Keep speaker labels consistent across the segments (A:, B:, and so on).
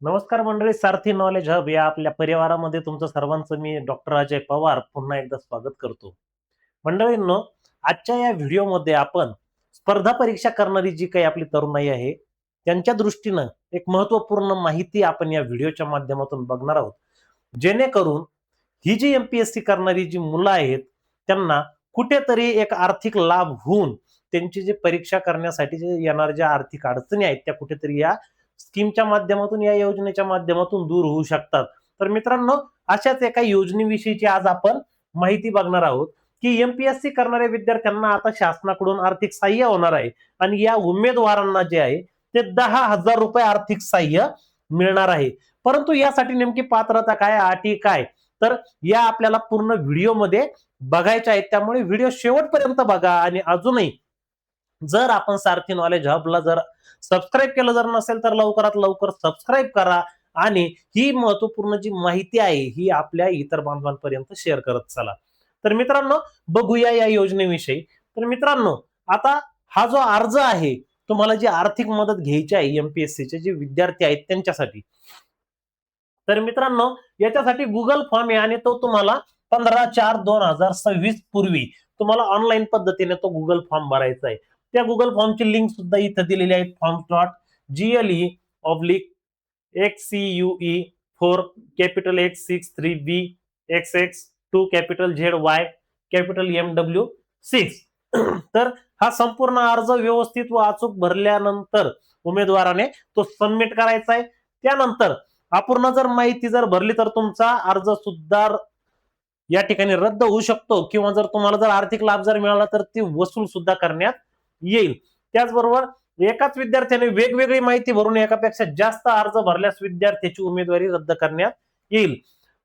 A: नमस्कार मंडळी, सारथी knowledge hub या आपल्या परिवारामध्ये तुमचं सर्वांचं मी डॉक्टर अजय पवार पुन्हा एकदा स्वागत करतो. मंडळींनो, आजच्या या व्हिडिओमध्ये आपण स्पर्धा परीक्षा करणारी जी काही आपली तरुणाई आहे त्यांच्या दृष्टीनं एक महत्वपूर्ण माहिती आपण या व्हिडिओच्या माध्यमातून बघणार आहोत, जेणेकरून ही जी एमपीएससी करणारी जी मुलं आहेत त्यांना कुठेतरी एक आर्थिक लाभ होऊन त्यांची जी परीक्षा करण्यासाठी जे येणाऱ्या ज्या आर्थिक अडचणी आहेत त्या कुठेतरी या स्कीमच्या माध्यमातून, या योजनेच्या माध्यमातून दूर होऊ शकतात. तर मित्रांनो, अशाच एका योजनेविषयीची आज आपण माहिती बघणार आहोत की एमपीएससी करणाऱ्या विद्यार्थ्यांना आता शासनाकडून आर्थिक सहाय्य होणार आहे आणि या उमेदवारांना जे आहे ते 10,000 रुपये आर्थिक सहाय्य मिळणार आहे. परंतु यासाठी नेमकी पात्रता काय, अटी काय, तर या आपल्याला पूर्ण व्हिडिओमध्ये बघायच्या आहेत. त्यामुळे व्हिडिओ शेवटपर्यंत बघा आणि अजूनही जर आपण सारथी नॉलेज हबला जर सबस्क्राईब केलं जर नसेल तर लवकरात लवकर सबस्क्राईब करा आणि ही महत्वपूर्ण जी माहिती आहे ही आपल्या इतर बांधवांपर्यंत शेअर करत चला. तर मित्रांनो, बघूया या योजनेविषयी. तर मित्रांनो, आता हा जो अर्ज आहे, तुम्हाला जी आर्थिक मदत घ्यायची आहे एमपीएससीचे जे विद्यार्थी आहेत त्यांच्यासाठी, तर मित्रांनो याच्यासाठी गुगल फॉर्म आहे आणि तो तुम्हाला 15/4/2026 पूर्वी तुम्हाला ऑनलाईन पद्धतीने तो गुगल फॉर्म भरायचा आहे. त्या गुगल फॉर्मची लिंक सुद्धा इथं दिलेली आहे, forms.gle/XCUE 4 capital X63B XX 2 capital ZY capital MW6. तर हा संपूर्ण अर्ज व्यवस्थित व अचूक भरल्यानंतर उमेदवाराने तो सबमिट करायचा आहे. त्यानंतर अपूर्ण जर माहिती जर भरली तर तुमचा अर्ज सुद्धा या ठिकाणी रद्द होऊ शकतो किंवा जर तुम्हाला जर आर्थिक लाभ जर मिळाला तर ती वसूल सुद्धा करण्यात येईल. त्याचबरोबर एकाच विद्यार्थ्याने वेगवेगळी माहिती भरून एकापेक्षा जास्त अर्ज भरल्यास विद्यार्थ्याची उमेदवारी रद्द करण्यात येईल.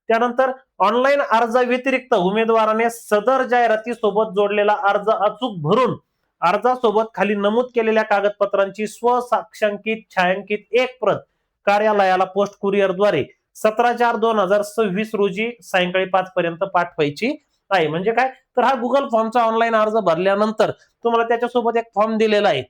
A: त्यानंतर ऑनलाईन अर्जाव्यतिरिक्त उमेदवाराने सदर जाहिरातीसोबत जोडलेला अर्ज अचूक भरून अर्जासोबत खाली नमूद केलेल्या कागदपत्रांची स्वसाक्षांकित छायांकित एक प्रत कार्यालयाला पोस्ट कुरिअरद्वारे 17/4/2026 रोजी सायंकाळी 5 पर्यंत पाठवायची आहे. म्हणजे काय, तर हा गुगल फॉर्मचा ऑनलाईन अर्ज भरल्यानंतर तुम्हाला त्याच्यासोबत एक फॉर्म दिलेला आहे,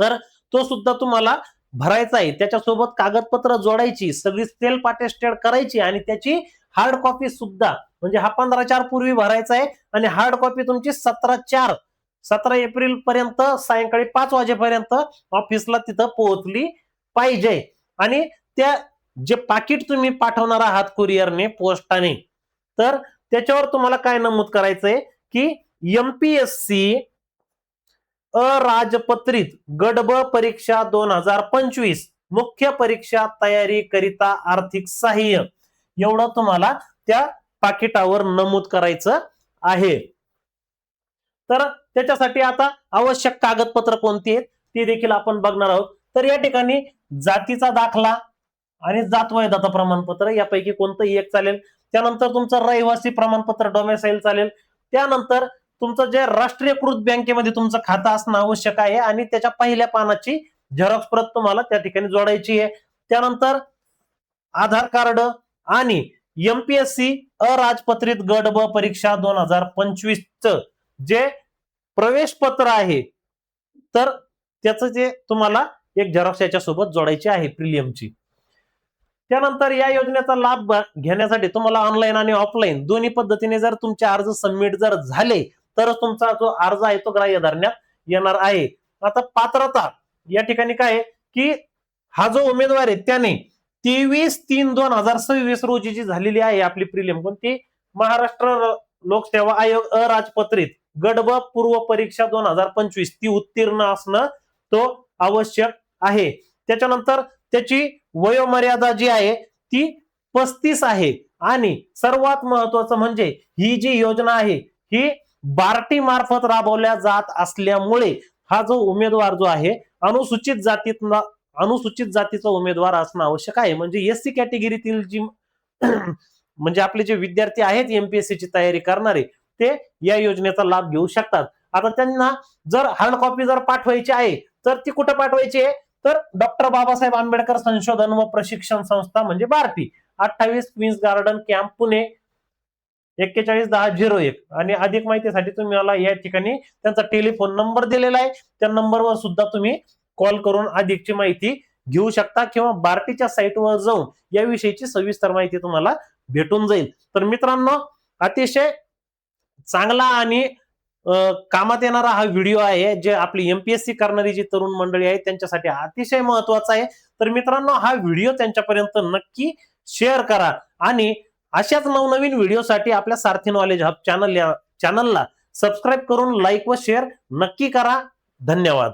A: तर तो सुद्धा तुम्हाला भरायचा आहे. त्याच्यासोबत कागदपत्र जोडायची, सगळी सेल्फ अटेस्टेड करायची आणि त्याची हार्ड कॉपी सुद्धा, म्हणजे हा 15/4 पूर्वी भरायचा आहे आणि हार्ड कॉपी तुमची 17 एप्रिल पर्यंत सायंकाळी 5 वाजेपर्यंत ऑफिसला तिथं पोहोचली पाहिजे. आणि त्या जे पाकिट तुम्ही पाठवणार आहात कुरिअरने पोस्टाने, तर त्याच्यावर तुम्हाला काय नमूद करायचंय की एमपीएससी अराजपत्रित गट ब परीक्षा 2025 मुख्य परीक्षा तयारी करिता आर्थिक सहाय्य, एवढं तुम्हाला त्या पाकिटावर नमूद करायचं आहे. तर त्याच्यासाठी आता आवश्यक कागदपत्र कोणती आहेत ते देखील आपण बघणार आहोत. तर या ठिकाणी जातीचा दाखला आणि जात वैधता प्रमाणपत्र यापैकी कोणतंही एक चालेल. त्यानंतर तुमचं रहिवासी प्रमाणपत्र डोमेसाईल चालेल. त्यानंतर तुमचं जे राष्ट्रीयकृत बँकेमध्ये तुमचं खातं असणं आवश्यक आहे आणि त्याच्या पहिल्या पानाची झेरॉक्स प्रत तुम्हाला त्या ठिकाणी जोडायची आहे. त्यानंतर आधार कार्ड आणि एमपीएससी अराजपत्रित गट ब परीक्षा 2025 च जे प्रवेश पत्र आहे, तर त्याचं जे तुम्हाला एक झेरॉक्स याच्या सोबत जोडायची आहे प्रिलियमची. त्यानंतर या योजनेचा लाभ घेण्यासाठी तुम्हाला ऑनलाईन आणि ऑफलाईन दोन्ही पद्धतीने जर तुमचे अर्ज सबमिट जर झाले तरच तुमचा जो अर्ज आहे तो ग्राह्य धरण्यात येणार आहे. आता पात्रता या ठिकाणी काय आहे की हा जो उमेदवार आहे त्याने 23/3/2026 रोजी जी झालेली आहे आपली प्रिलियम, कोणती, महाराष्ट्र लोकसेवा आयोग अराजपत्रित गट ब पूर्व परीक्षा 2025 ती उत्तीर्ण असणं तो आवश्यक आहे. त्याच्यानंतर त्याची वयोमर्यादा जी आहे ती 35 आहे आणि सर्वात महत्वाचं म्हणजे ही जी योजना आहे ही बार्टी मार्फत राबवल्या जात असल्यामुळे हा जो उमेदवार जो आहे अनुसूचित जातीचा उमेदवार असणं आवश्यक आहे. म्हणजे एससी कॅटेगरीतील जी म्हणजे आपले जे विद्यार्थी आहेत एमपीएससी ची तयारी करणारे ते या योजनेचा लाभ घेऊ शकतात. आता त्यांना जर हार्ड कॉपी जर पाठवायची आहे तर ती कुठे पाठवायची आहे, तर डॉक्टर बाबासाहेब आंबेडकर संशोधन व प्रशिक्षण संस्था म्हणजे BARTI, 28 Queens Garden Camp Pune 411001. आणि अधिक माहितीसाठी तुम्ही मला या ठिकाणी त्यांचा टेलिफोन नंबर दिलेला आहे, त्या नंबरवर सुद्धा तुम्ही कॉल करून अधिकची माहिती घेऊ शकता किंवा बार्टीच्या साईटवर जाऊन याविषयीची सविस्तर माहिती तुम्हाला भेटून जाईल. तर मित्रांनो, अतिशय चांगला आणि कामात येणारा हा व्हिडिओ आहे, जे आपली एमपीएससी करणारी जी तरुण मंडळी आहे त्यांच्यासाठी अतिशय महत्वाचा आहे. तर मित्रांनो, हा व्हिडिओ त्यांच्यापर्यंत नक्की शेअर करा आणि अशाच नवनवीन व्हिडिओसाठी आपल्या सारथी नॉलेज हब चॅनलला सबस्क्राईब करून लाईक व शेअर नक्की करा. धन्यवाद.